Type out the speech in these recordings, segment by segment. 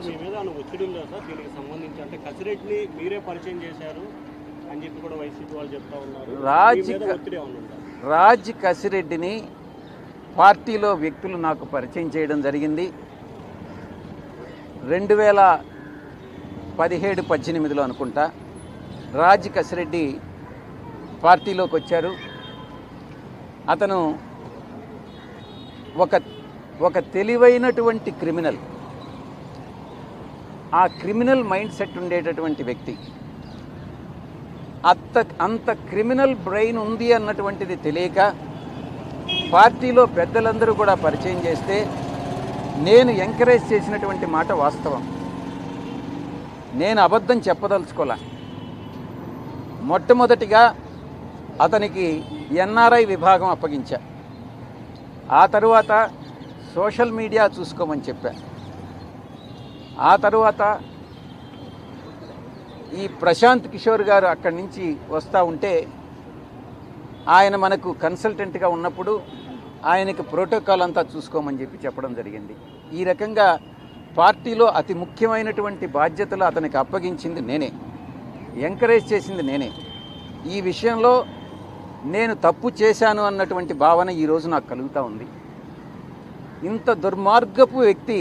మీ మీద ఒత్తిడి ఉందా సార్ దీనికి సంబంధించి? అంటే కసిరెడ్డిని మీరే పరిచయం చేశారు అని చెప్పి కూడా వైసీపీ వాళ్ళు చెప్తా ఉన్నారు. రాజ్ కసిరెడ్డిని పార్టీలో వ్యక్తులు నాకు పరిచయం చేయడం జరిగింది. 2017-18లో అనుకుంటా రాజ్ కసిరెడ్డి పార్టీలోకి వచ్చారు. అతను ఒక తెలివైనటువంటి క్రిమినల్, ఆ క్రిమినల్ మైండ్ సెట్ ఉండేటటువంటి వ్యక్తి. అంత క్రిమినల్ బ్రెయిన్ ఉంది అన్నటువంటిది తెలియక పార్టీలో పెద్దలందరూ కూడా పరిచయం చేస్తే నేను ఎంకరేజ్ చేసినటువంటి మాట వాస్తవం. నేను అబద్ధం చెప్పదలుచుకోలే. మొట్టమొదటిగా అతనికి ఎన్ఆర్ఐ విభాగం అప్పగించా. ఆ తరువాత సోషల్ మీడియా చూసుకోమని చెప్పా. ఆ తరువాత ఈ ప్రశాంత్ కిషోర్ గారు అక్కడి నుంచి వస్తూ ఉంటే ఆయన మనకు కన్సల్టెంట్గా ఉన్నప్పుడు ఆయనకి ప్రోటోకాల్ అంతా చూసుకోమని చెప్పడం జరిగింది. ఈ రకంగా పార్టీలో అతి ముఖ్యమైనటువంటి బాధ్యతలు అతనికి అప్పగించింది నేనే, ఎంకరేజ్ చేసింది నేనే. ఈ విషయంలో నేను తప్పు చేశాను అన్నటువంటి భావన ఈరోజు నాకు కలుగుతూ ఉంది. ఇంత దుర్మార్గపు వ్యక్తి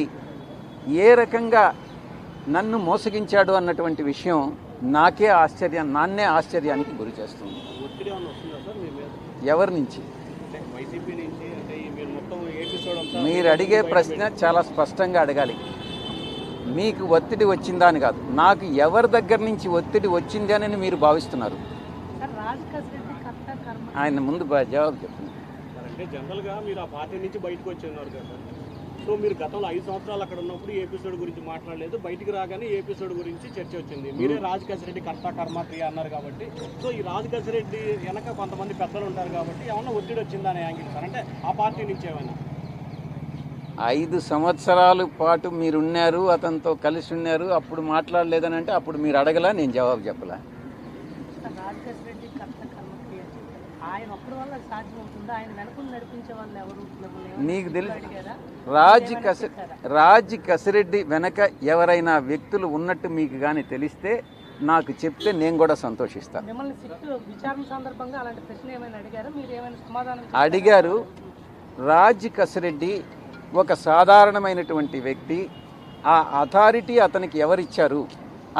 ఏ రకంగా నన్ను మోసగించాడు అన్నటువంటి విషయం నాన్నే ఆశ్చర్యానికి గురి చేస్తుంది. ఎవరి నుంచి? మీరు అడిగే ప్రశ్న చాలా స్పష్టంగా అడగాలి. మీకు ఒత్తిడి వచ్చిందా అని కాదు, నాకు ఎవరి దగ్గర నుంచి ఒత్తిడి వచ్చింది అని మీరు భావిస్తున్నారు? ఆయన ముందు జవాబు చెప్పండి. అంటే జనరల్గా మీరు ఆ పార్టీ నుంచి బయటకు వచ్చి ఉన్నారు కదా, సో మీరు గతంలో 5 సంవత్సరాలు అక్కడ ఉన్నప్పుడు ఏ ఎపిసోడ్ గురించి మాట్లాడలేదు, బయటికి రాగానే ఏ ఎపిసోడ్ గురించి చర్చ వచ్చింది. మీరే రాజ్ కసిరెడ్డి కర్త కర్మ క్రియ అన్నారు కాబట్టి, సో ఈ రాజ్ కసిరెడ్డి వెనక కొంతమంది పెద్దలు ఉంటారు కాబట్టి ఏమన్నా ఒత్తిడి వచ్చిందా అని యాంగిల్ సార్? అంటే ఆ పార్టీ నుంచి ఏమైనా 5 సంవత్సరాల పాటు మీరున్నారు, అతనితో కలిసి ఉన్నారు, అప్పుడు మాట్లాడలేదని అంటే అప్పుడు మీరు అడగలా, నేను జవాబు చెప్పలా. మీకు తెలుసు రాజ్ కసిరెడ్డి వెనక ఎవరైనా వ్యక్తులు ఉన్నట్టు మీకు కానీ తెలిస్తే నాకు చెప్తే నేను కూడా సంతోషిస్తాను. అడిగారు. రాజ్ కసిరెడ్డి ఒక సాధారణమైనటువంటి వ్యక్తి. ఆ అథారిటీ అతనికి ఎవరిచ్చారు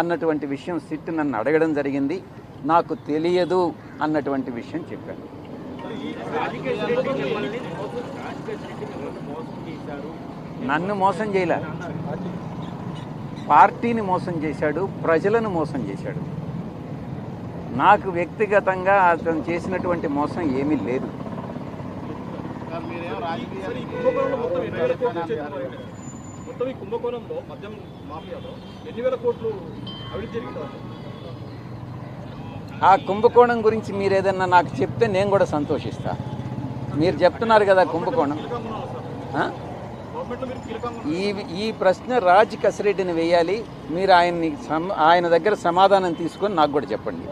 అన్నటువంటి విషయం సిట్ నన్ను అడగడం జరిగింది. నాకు తెలియదు అన్నటువంటి విషయం చెప్పాను. నన్ను మోసం చేయలే, పార్టీని మోసం చేశాడు, ప్రజలను మోసం చేశాడు. నాకు వ్యక్తిగతంగా అతను చేసినటువంటి మోసం ఏమీ లేదు. ఆ కుంభకోణం గురించి మీరు ఏదన్నా నాకు చెప్తే నేను కూడా సంతోషిస్తా. మీరు చెప్తున్నారు కదా కుంభకోణం. ఈ ప్రశ్న రాజ్ కసిరెడ్డిని వేయాలి. మీరు ఆయన దగ్గర సమాధానం తీసుకొని నాకు కూడా చెప్పండి.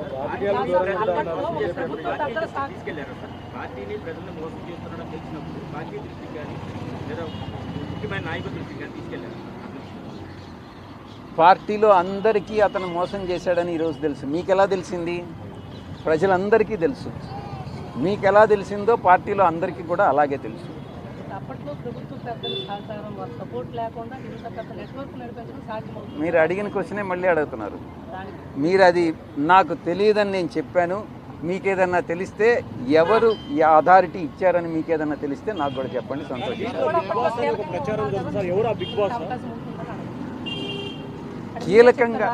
పార్టీలో అందరికీ అతను మోసం చేశాడని ఈరోజు తెలుసు. మీకు ఎలా తెలిసింది? ప్రజలందరికీ తెలుసు. మీకు ఎలా తెలిసిందో పార్టీలో అందరికీ కూడా అలాగే తెలుసు. మీరు అడిగిన క్వశ్చనే మళ్ళీ అడుగుతున్నారు. మీరు అది నాకు తెలియదని నేను చెప్పాను. మీకేదన్నా తెలిస్తే ఎవరు ఈ అథారిటీ ఇచ్చారని మీకేదన్నా తెలిస్తే నాకు కూడా చెప్పండి, సంతోషిస్తాను. కీలకంగా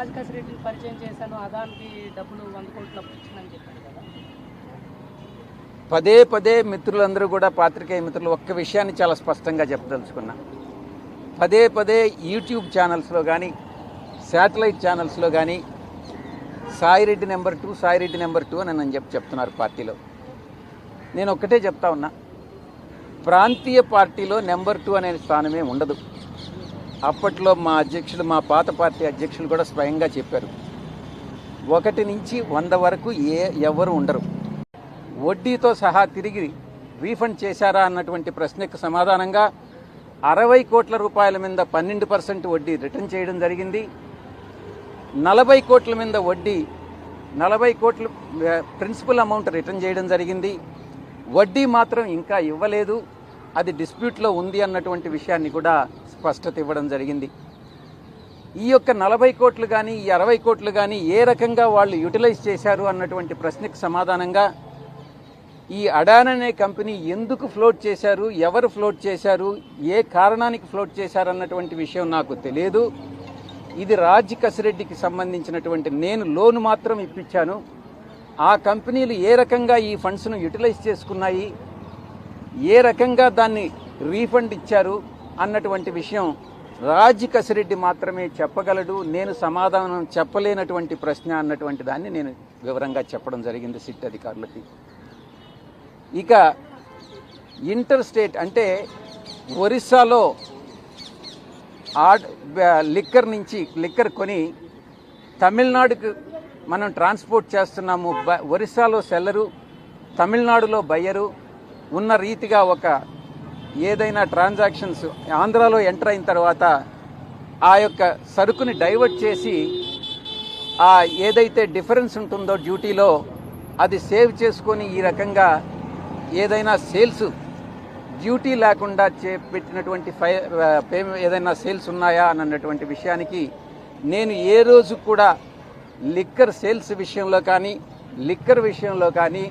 పదే పదే మిత్రులందరూ కూడా, పాత్రికేయ మిత్రులు, ఒక్క విషయాన్ని చాలా స్పష్టంగా చెప్పదలుచుకున్నా. పదే పదే యూట్యూబ్ ఛానల్స్లో కానీ శాటిలైట్ ఛానల్స్లో కానీ సాయిరెడ్డి నెంబర్ 2 సాయిరెడ్డి నెంబర్ 2 అని నన్ను చెప్తున్నారు పార్టీలో. నేను ఒక్కటే చెప్తా ఉన్నా, ప్రాంతీయ పార్టీలో నెంబర్ 2 అనే స్థానమే ఉండదు. అప్పట్లో మా అధ్యక్షులు, మా పాత పార్టీ అధ్యక్షులు కూడా స్వయంగా చెప్పారు, 1 నుంచి 100 వరకు ఎవరు ఉండరు. వడ్డీతో సహా తిరిగి రీఫండ్ చేశారా అన్నటువంటి ప్రశ్నకు సమాధానంగా 60 కోట్ల రూపాయల మీద 12% వడ్డీ రిటర్న్ చేయడం జరిగింది. 40 కోట్ల మీద వడ్డీ 40 కోట్ల ప్రిన్సిపల్ అమౌంట్ రిటర్న్ చేయడం జరిగింది. వడ్డీ మాత్రం ఇంకా ఇవ్వలేదు, అది డిస్ప్యూట్లో ఉంది అన్నటువంటి విషయాన్ని కూడా స్పష్టత ఇవ్వడం జరిగింది. ఈ యొక్క 40 కోట్లు కానీ ఈ 60 కోట్లు కానీ ఏ రకంగా వాళ్ళు యూటిలైజ్ చేశారు అన్నటువంటి ప్రశ్నకు సమాధానంగా ఈ అడాన్ అనే కంపెనీ ఎందుకు ఫ్లోట్ చేశారు, ఎవరు ఫ్లోట్ చేశారు, ఏ కారణానికి ఫ్లోట్ చేశారు అన్నటువంటి విషయం నాకు తెలియదు. ఇది రాజ్ కసిరెడ్డికి సంబంధించినటువంటి నేను లోన్ మాత్రం ఇప్పించాను. ఆ కంపెనీలు ఏ రకంగా ఈ ఫండ్స్ను యూటిలైజ్ చేసుకున్నాయి, ఏ రకంగా దాన్ని రీఫండ్ ఇచ్చారు అన్నటువంటి విషయం రాజ్ కసిరెడ్డి మాత్రమే చెప్పగలడు. నేను సమాధానం చెప్పలేనటువంటి ప్రశ్న అన్నటువంటి దాన్ని నేను వివరంగా చెప్పడం జరిగింది సిట్ అధికారులకి. ఇక ఇంటర్ స్టేట్ అంటే ఒరిస్సాలో లిక్కర్ కొని తమిళనాడుకు మనం ట్రాన్స్పోర్ట్ చేస్తున్నాము. ఒరిస్సాలో సెల్లరు, తమిళనాడులో బయ్యరు ఉన్న రీతిగా ఒక ఏదైనా ట్రాన్సాక్షన్స్ ఆంధ్రాలో ఎంటర్ అయిన తర్వాత ఆ యొక్క సరుకుని డైవర్ట్ చేసి ఆ ఏదైతే డిఫరెన్స్ ఉంటుందో డ్యూటీలో అది సేవ్ చేసుకొని ఈ రకంగా ఏదైనా సేల్స్ డ్యూటీ లేకుండా పెట్టినటువంటి ఏదైనా సేల్స్ ఉన్నాయా అన్నటువంటి విషయానికి నేను ఏ రోజు కూడా లిక్కర్ సేల్స్ విషయంలో కానీ లిక్కర్ విషయంలో కానీ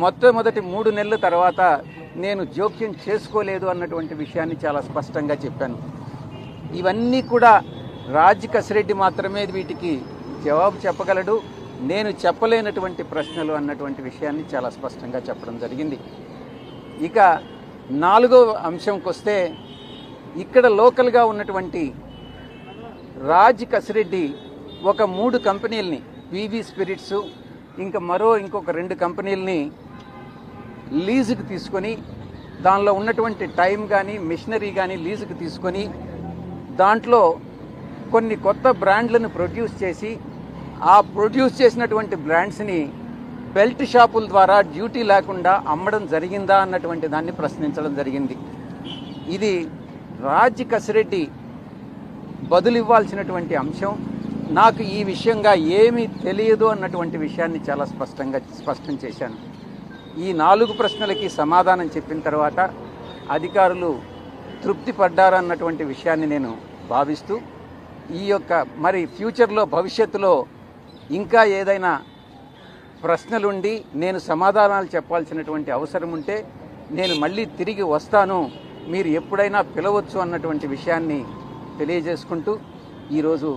మొట్టమొదటి 3 నెలల తర్వాత నేను జోక్యం చేసుకోలేదు అన్నటువంటి విషయాన్ని చాలా స్పష్టంగా చెప్పాను. ఇవన్నీ కూడా రాజ్ కసిరెడ్డి మాత్రమే వీటికి జవాబు చెప్పగలడు. నేను చెప్పలేనటువంటి ప్రశ్నలు అన్నటువంటి విషయాన్ని చాలా స్పష్టంగా చెప్పడం జరిగింది. ఇక 4వ అంశంకి వస్తే ఇక్కడ లోకల్గా ఉన్నటువంటి రాజ్ కసిరెడ్డి ఒక 3 కంపెనీలని పీవీ స్పిరిట్స్ ఇంకొక 2 కంపెనీలని లీజుకు తీసుకొని దానిలో ఉన్నటువంటి టైం కానీ మిషనరీ కానీ లీజుకు తీసుకొని దాంట్లో కొన్ని కొత్త బ్రాండ్లను ప్రొడ్యూస్ చేసి ఆ ప్రొడ్యూస్ చేసినటువంటి బ్రాండ్స్ని బెల్ట్ షాపుల ద్వారా డ్యూటీ లేకుండా అమ్మడం జరిగిందా అన్నటువంటి దాన్ని ప్రశ్నించడం జరిగింది. ఇది రాజ్ కసిరెడ్డి బదులు ఇవ్వాల్సినటువంటి అంశం. నాకు ఈ విషయంగా ఏమీ తెలియదు అన్నటువంటి విషయాన్ని చాలా స్పష్టం చేశాను. ఈ 4 ప్రశ్నలకి సమాధానం చెప్పిన తర్వాత అధికారులు తృప్తి పడ్డారన్నటువంటి విషయాన్ని నేను భావిస్తూ ఈ యొక్క మరి ఫ్యూచర్లో భవిష్యత్తులో ఇంకా ఏదైనా ప్రశ్నలుండి నేను సమాధానాలు చెప్పాల్సినటువంటి అవసరం ఉంటే నేను మళ్ళీ తిరిగి వస్తాను, మీరు ఎప్పుడైనా పిలవచ్చు అన్నటువంటి విషయాన్ని తెలియజేసుకుంటూ ఈరోజు